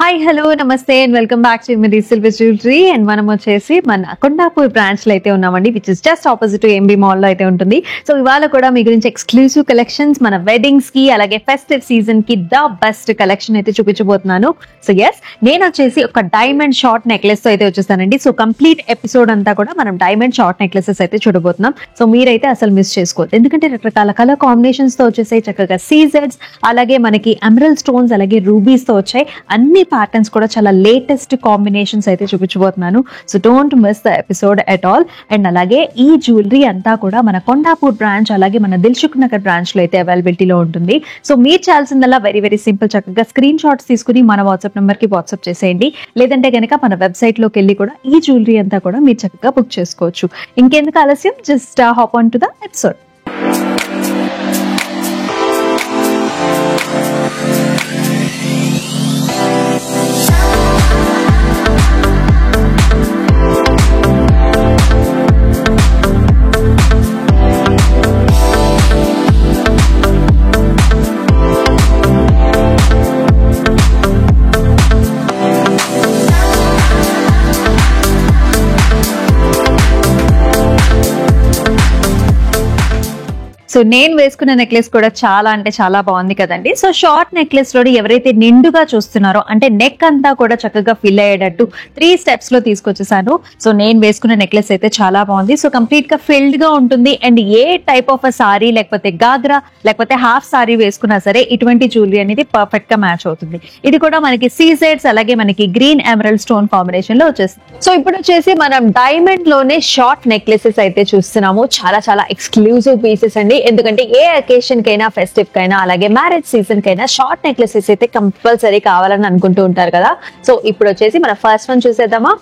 Hi hello నమస్తే and welcome back to Midi silver jewellery. And మనం వచ్చేసి మన కొండాపూర్ బ్రాంచ్ లో అయితే ఉన్నామండి, which is just opposite to MB mall లో అయితే ఉంటుంది. సో ఇవాళ కూడా మీ గురించి ఎక్స్క్లూసివ్ కలెక్షన్స్, మన వెడ్డింగ్స్ కి అలాగే ఫెస్టివ్ సీజన్ కి ద బెస్ట్ కలెక్షన్ అయితే చూపించబోతున్నాను. సో ఎస్, నేను వచ్చేసి ఒక డైమండ్ షార్ట్ నెక్లెస్ తో అయితే వచ్చేసానండి. సో కంప్లీట్ ఎపిసోడ్ అంతా కూడా మనం డైమండ్ షార్ట్ నెక్లెసెస్ అయితే చూడబోతున్నాం. సో మీరైతే అసలు మిస్ చేసుకోవద్దు, ఎందుకంటే రకరకాల కలర్ కాంబినేషన్స్ తో వచ్చేసాయి. చక్కగా సీజెడ్స్, అలాగే మనకి ఎమరల్డ్ స్టోన్స్, అలాగే రూబీస్ తో వచ్చాయి. అన్ని ప్యాటర్న్స్ కూడా చాలా లేటెస్ట్ కాంబినేషన్స్ అయితే చూపించబోతున్నాను. So don't miss the episode at all. And అలాగే ఈ జ్యువెలరీ అంతా కూడా మన కొండాపూర్ బ్రాంచ్ అలాగే మన దిల్సుఖ్ నగర్ బ్రాంచ్ లో అయితే అవైలబిలిటీలో ఉంటుంది. సో మీరు చేయాల్సిందల్లా వెరీ వెరీ సింపుల్, చక్కగా స్క్రీన్ షాట్స్ తీసుకుని మన వాట్సాప్ నెంబర్ కి వాట్సాప్ చేసేయండి. లేదంటే కనుక మన వెబ్సైట్ లోకి వెళ్ళి కూడా ఈ జ్యువెలరీ అంతా కూడా మీరు చక్కగా బుక్ చేసుకోవచ్చు. ఇంకెందుకు ఆలస్యం, just hop on to the episode. So నేను వేసుకున్న నెక్లెస్ కూడా చాలా అంటే చాలా బాగుంది కదండి. సో షార్ట్ నెక్లెస్ లో ఎవరైతే నిండుగా చూస్తున్నారో, అంటే నెక్ అంతా కూడా చక్కగా ఫిల్ అయ్యేటట్టు 3 steps లో తీసుకొచ్చేసాను. సో నేను వేసుకున్న నెక్లెస్ అయితే చాలా బాగుంది. సో కంప్లీట్ గా ఫిల్డ్ గా ఉంటుంది. And A type of sorry లేకపోతే గాగ్రా లేకపోతే హాఫ్ సారీ వేసుకున్నా సరే ఇటువంటి జ్యువెలరీ అనేది పర్ఫెక్ట్ గా మ్యాచ్ అవుతుంది. ఇది కూడా మనకి సీజెడ్స్ అలాగే మనకి గ్రీన్ ఎమరల్డ్ స్టోన్ కాంబినేషన్ లో వచ్చేస్తుంది. సో ఇప్పుడు వచ్చేసి మనం డైమండ్ లోనే షార్ట్ నెక్లెసెస్ అయితే చూస్తున్నాము. చాలా చాలా ఎక్స్క్లూజివ్ పీసెస్ అండి. ఎందుకంటే ఏ అకేషన్ కైనా, ఫెస్టివ్ కైనా, అలాగే మ్యారేజ్ సీజన్ కైనా షార్ట్ నెక్లెసెస్ అయితే కంపల్సరీ కావాలని అనుకుంటూ ఉంటారు కదా. సో ఇప్పుడు వచ్చేసి మన ఫస్ట్ వన్ చూసేద్దామా.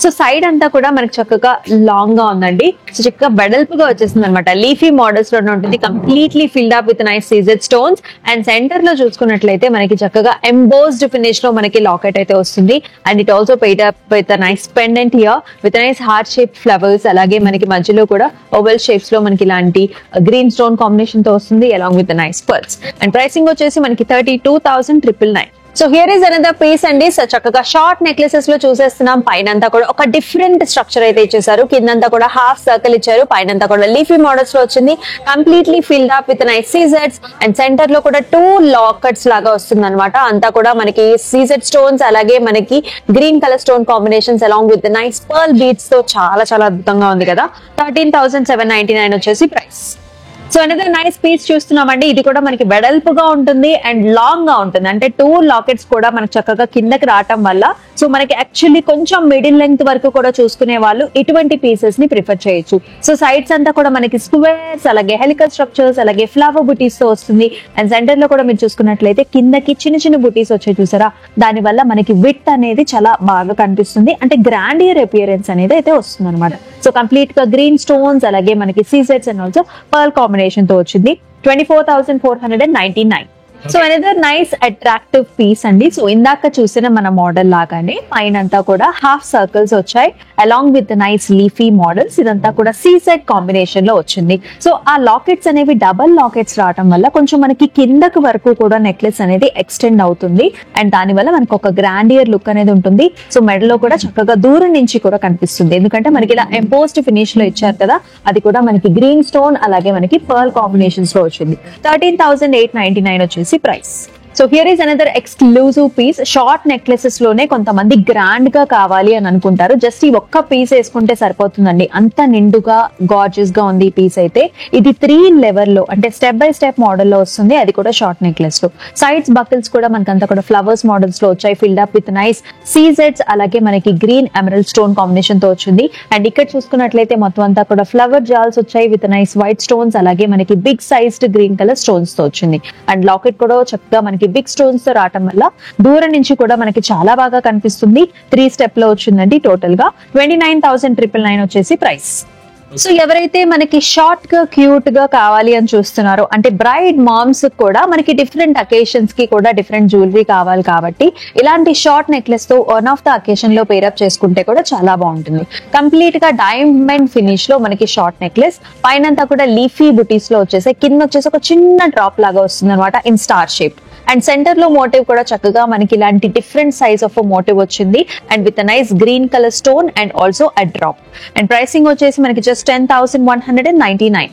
సో సైడ్ అంతా కూడా మనకి చక్కగా లాంగ్ గా ఉందండి. సో చక్కగా వెడల్పుగా వచ్చేసింది అనమాట. లీఫీ మోడల్స్ లోనే ఉంటుంది, completely filled up with nice CZ stones. And centre లో చూసుకున్నట్లయితే మనకి చక్కగా ఎంబోస్డ్ ఫినిష్ లో మనకి లాకెట్ అయితే వస్తుంది. And it also paid up with nice pendant here with nice heart shape flowers. అలాగే మనకి మధ్యలో కూడా ఓవెల్ షేప్స్ లో మనకి ఇలాంటి గ్రీన్ స్టోన్ కాంబినేషన్ తో వస్తుంది, along with nice pearls. And pricing వచ్చేసి మనకి 32,999. So here is another piece అండి. సో చక్కగా షార్ట్ నెక్లెసెస్ లో చూసేస్తున్నాం. పైన అంతా కూడా ఒక డిఫరెంట్ స్ట్రక్చర్ అయితే ఇచ్చేసారు. కిందంతా కూడా హాఫ్ సర్కిల్ ఇచ్చారు. పైన అంతా కూడా లీఫీ మోడల్స్ లో వచ్చింది, completely filled up with nice సీజెడ్స్. అండ్ సెంటర్ లో కూడా 2 లాకెట్స్ లాగా వస్తుంది అనమాట. అంతా కూడా మనకి సీజెడ్ స్టోన్స్, అలాగే మనకి green colour stone combinations along with nice pearl beads తో చాలా చాలా అద్భుతంగా ఉంది కదా. 13,799 వచ్చేసి price. So another nice piece చూస్తున్నామండి. ఇది కూడా మనకి వెడల్పుగా ఉంటుంది అండ్ లాంగ్ గా ఉంటుంది. అంటే 2 లాకెట్స్ కూడా మనకి చక్కగా కిందకి రావటం వల్ల సో మనకి యాక్చువల్లీ కొంచెం మిడిల్ లెంగ్త్ వరకు కూడా చూసుకునే వాళ్ళు ఇటువంటి పీసెస్ ని ప్రిఫర్ చేయొచ్చు. సో సైడ్స్ అంతా కూడా మనకి స్క్వేర్స్, అలాగే హెలికల్ స్ట్రక్చర్స్, అలాగే ఫ్లవర్ బుటీస్ తో వస్తుంది. అండ్ సెంటర్ లో కూడా మీరు చూసుకున్నట్లయితే కిందకి చిన్న చిన్న బుటీస్ వచ్చాయి చూసారా. దాని వల్ల మనకి విడ్త్ అనేది చాలా బాగా కనిపిస్తుంది. అంటే గ్రాండియర్ అపియరెన్స్ అనేది అయితే వస్తుంది అనమాట. సో కంప్లీట్ గా గ్రీన్ స్టోన్స్, అలాగే మనకి సీజెడ్స్ అండ్ ఆల్సో పర్ల్ కాంబినేషన్ తో వచ్చింది. 24,499. So another nice attractive piece అండి. సో ఇందాక చూసిన మన మోడల్ లాగానే పైన అంతా కూడా హాఫ్ సర్కిల్స్ వచ్చాయి, along with nice leafy models. ఇదంతా కూడా సీసెడ్ కాంబినేషన్ లో వచ్చింది. సో ఆ లాకెట్స్ అనేవి డబల్ లాకెట్స్ రావడం వల్ల కొంచెం మనకి కిందకు వరకు కూడా నెక్లెస్ అనేది ఎక్స్టెండ్ అవుతుంది. అండ్ దాని వల్ల మనకు ఒక గ్రాండియర్ లుక్ అనేది ఉంటుంది. సో మెడలో కూడా చక్కగా దూరం నుంచి కూడా కనిపిస్తుంది, ఎందుకంటే మనకి ఇలా ఎంపోస్డ్ ఫినిష్ లో ఇచ్చారు కదా. అది కూడా మనకి గ్రీన్ స్టోన్ అలాగే మనకి పర్ల్ కాంబినేషన్స్ లో వచ్చింది. 13,899 వచ్చేసి price. So here is another exclusive piece. Short necklaces లోనే కొంతమంది గ్రాండ్ గా కావాలి అని అనుకుంటారు. జస్ట్ ఈ ఒక్క పీస్ వేసుకుంటే సరిపోతుందండి, అంత నిండుగా గార్జియస్ గా ఉంది ఈ పీస్ అయితే. ఇది 3 లెవెల్ లో, అంటే స్టెప్ బై స్టెప్ మోడల్ లో వస్తుంది. అది కూడా షార్ట్ నెక్లెస్ లో. సైడ్స్ బకిల్స్ కూడా మనకంతా కూడా ఫ్లవర్స్ మోడల్స్ లో వచ్చాయి, ఫిల్డ్ అప్ విత్ నైస్ సీజెడ్స్, అలాగే మనకి గ్రీన్ ఎమరల్డ్ స్టోన్ కాంబినేషన్ తో వచ్చింది. అండ్ ఇక్కడ చూసుకున్నట్లయితే మొత్తం అంతా కూడా ఫ్లవర్ జాల్స్ వచ్చాయి విత్ నైస్ వైట్ స్టోన్స్, అలాగే మనకి big sized green colour stones తో వచ్చింది. అండ్ లాకెట్ కూడా చక్కగా మనకి బిగ్ స్టోన్స్ తో రావటం వల్ల దూరం నుంచి కూడా మనకి చాలా బాగా కనిపిస్తుంది. 3 స్టెప్ లో వచ్చిందండి. టోటల్ గా 29,999 వచ్చేసి ప్రైస్. సో ఎవరైతే మనకి షార్ట్ గా క్యూట్ గా కావాలి అని చూస్తున్నారో, అంటే బ్రైడ్ మామ్స్ కూడా మనకి డిఫరెంట్ అకేషన్స్ కి కూడా డిఫరెంట్ జ్యువెలరీ కావాలి కాబట్టి ఇలాంటి షార్ట్ నెక్లెస్ తో వన్ ఆఫ్ ద అకేషన్ లో పేరప్ చేసుకుంటే కూడా చాలా బాగుంటుంది. కంప్లీట్ గా డైమండ్ ఫినిష్ లో మనకి షార్ట్ నెక్లెస్, పైనంతా కూడా లీఫీ బుటీస్ లో వచ్చేసి కింద వచ్చేసి ఒక చిన్న డ్రాప్ లాగా వస్తుంది అనమాట in star shape. And centre లో మోటివ్ కూడా చక్కగా మనకి ఇలాంటి డిఫరెంట్ సైజ్ ఆఫ్ మోటివ్ వచ్చింది and with nice green colour stone and also a drop. And pricing వచ్చేసి మనకి జస్ట్ 10,199.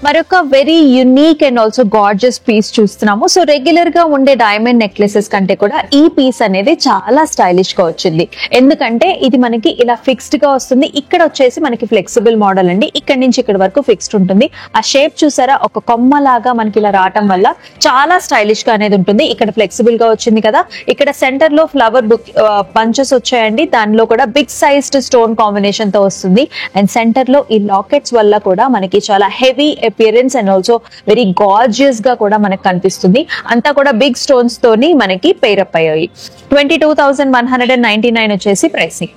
మరొక very unique and also gorgeous piece చూస్తున్నాము. సో రెగ్యులర్ గా ఉండే డైమండ్ నెక్లెసెస్ కంటే కూడా ఈ పీస్ అనేది చాలా స్టైలిష్ గా వచ్చింది. ఎందుకంటే ఇది మనకి ఇలా ఫిక్స్డ్ గా వస్తుంది. ఇక్కడ వచ్చేసి మనకి ఫ్లెక్సిబుల్ మోడల్ అండి. ఇక్కడ నుంచి ఇక్కడ వరకు ఫిక్స్డ్ ఉంటుంది. ఆ షేప్ చూసారా, ఒక కొమ్మ లాగా మనకి ఇలా రావటం వల్ల చాలా స్టైలిష్ గా అనేది ఉంటుంది. ఇక్కడ ఫ్లెక్సిబుల్ గా వచ్చింది కదా. ఇక్కడ సెంటర్ లో ఫ్లవర్ బంచెస్ వచ్చాయండి. దానిలో కూడా బిగ్ సైజ్డ్ స్టోన్ కాంబినేషన్ తో వస్తుంది. అండ్ సెంటర్ లో ఈ లాకెట్స్ వల్ల కూడా మనకి చాలా heavy appearance and also very gorgeous గా కూడా మనకు కనిపిస్తుంది. అంతా కూడా బిగ్ స్టోన్స్ తోని మనకి పేరప్ అయ్యాయి. 22,199 వచ్చేసి ప్రైసింగ్.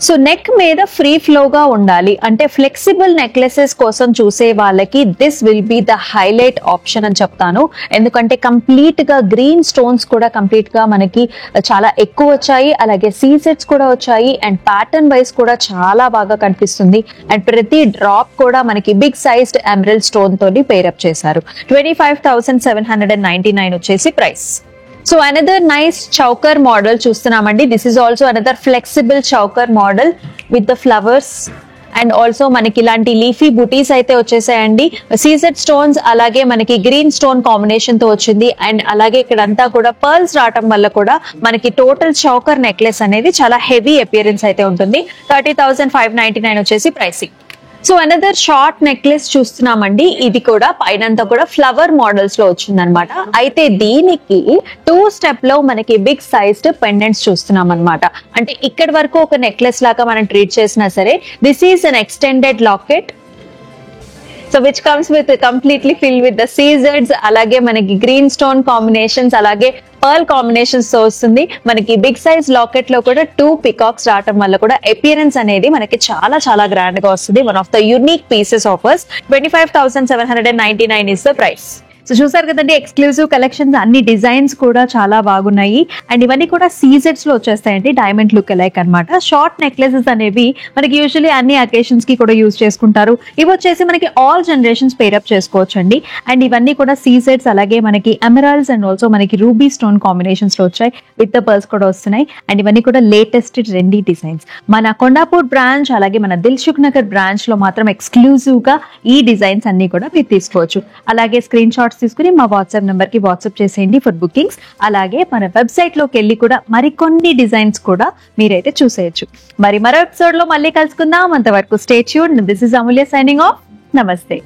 సో నెక్ మీద ఫ్రీ ఫ్లో గా ఉండాలి అంటే ఫ్లెక్సిబుల్ నెక్లెసెస్ కోసం చూసే వాళ్ళకి this will be the highlight option అని చెప్తాను. ఎందుకంటే కంప్లీట్ గా గ్రీన్ స్టోన్స్ కూడా కంప్లీట్ గా మనకి చాలా ఎక్కువ వచ్చాయి. అలాగే సీ సెట్స్ కూడా వచ్చాయి అండ్ ప్యాటర్న్ వైజ్ కూడా చాలా బాగా కనిపిస్తుంది. అండ్ ప్రతి డ్రాప్ కూడా మనకి బిగ్ సైజ్డ్ ఎమరల్డ్ స్టోన్ తోని పేరప్ చేశారు. 25,799 వచ్చేసి price. So another nice choker model చూస్తున్నామండి. This is also another flexible choker model with the flowers and also మనకి ఇలాంటి లీఫీ బుటీస్ అయితే వచ్చేసాయండి. సీజెడ్ స్టోన్స్ అలాగే మనకి గ్రీన్ స్టోన్ కాంబినేషన్ తో వచ్చింది. అండ్ అలాగే ఇక్కడ అంతా కూడా పర్ల్స్ రావటం వల్ల కూడా మనకి టోటల్ చౌకర్ నెక్లెస్ అనేది చాలా హెవీ అపియరెన్స్ అయితే ఉంటుంది. 30,599 వచ్చేసి pricing. So another short necklace చూస్తున్నామండి. ఇది కూడా పైనంతా కూడా ఫ్లవర్ మోడల్స్ లో వచ్చిందనమాట. అయితే దీనికి 2 స్టెప్ లో మనకి బిగ్ సైజ్డ్ పెండెంట్స్ చూస్తున్నాం అనమాట. అంటే ఇక్కడ వరకు ఒక నెక్లెస్ లాగా మనం ట్రీట్ చేసినా సరే this is an extended locket. So which comes with completely fill with the సీజర్స్ అలాగే మనకి గ్రీన్ స్టోన్ కాంబినేషన్స్ అలాగే పర్ల్ కాంబినేషన్స్ తో వస్తుంది. మనకి బిగ్ సైజ్ లాకెట్ లో కూడా 2 పికాక్స్ రావటం వల్ల కూడా అపియరెన్స్ అనేది మనకి చాలా చాలా గ్రాండ్ గా వస్తుంది. One of the unique pieces offers. 25,799 is the price. So చూసారు కదండి, ఎక్స్క్లూజివ్ కలెక్షన్స్, అన్ని డిజైన్స్ కూడా చాలా బాగున్నాయి. అండ్ ఇవన్నీ కూడా సీజెట్స్ లో వచ్చేస్తాయండి, డైమండ్ లుక్ అలైక్ అనమాట. షార్ట్ నెక్లెసెస్ అనేవి మనకి యూజువల్లీ అన్ని అకేషన్స్ కి కూడా యూజ్ చేసుకుంటారు. ఇవి వచ్చేసి మనకి ఆల్ జనరేషన్స్ పేరప్ చేసుకోవచ్చు అండి. అండ్ ఇవన్నీ కూడా సీజెట్స్ అలాగే మనకి ఎమరాల్డ్స్ అండ్ ఆల్సో మనకి రూబీ స్టోన్ కాంబినేషన్స్ లో వచ్చాయి. విత్ ద పర్ల్స్ కూడా వస్తున్నాయి. అండ్ ఇవన్నీ కూడా లేటెస్ట్ ట్రెండీ డిజైన్స్. మన కొండాపూర్ బ్రాంచ్ అలాగే మన దిల్సుఖ్ నగర్ బ్రాంచ్ లో మాత్రం ఎక్స్క్లూజివ్ గా ఈ డిజైన్స్ అన్ని కూడా మీరు తీసుకోవచ్చు. అలాగే స్క్రీన్ షాట్స్ తీసుకుని మా వాట్సాప్ నెంబర్ కి వాట్సాప్ చేసేయండి ఫర్ బుకింగ్స్. అలాగే మన వెబ్సైట్ లోకి వెళ్ళి కూడా మరికొన్ని డిజైన్స్ కూడా మీరైతే చూసేయచ్చు. మరో ఎపిసోడ్ లో మళ్ళీ కలుసుకుందాం. అంతవరకు stay tuned. This is Amulya signing off. నమస్తే.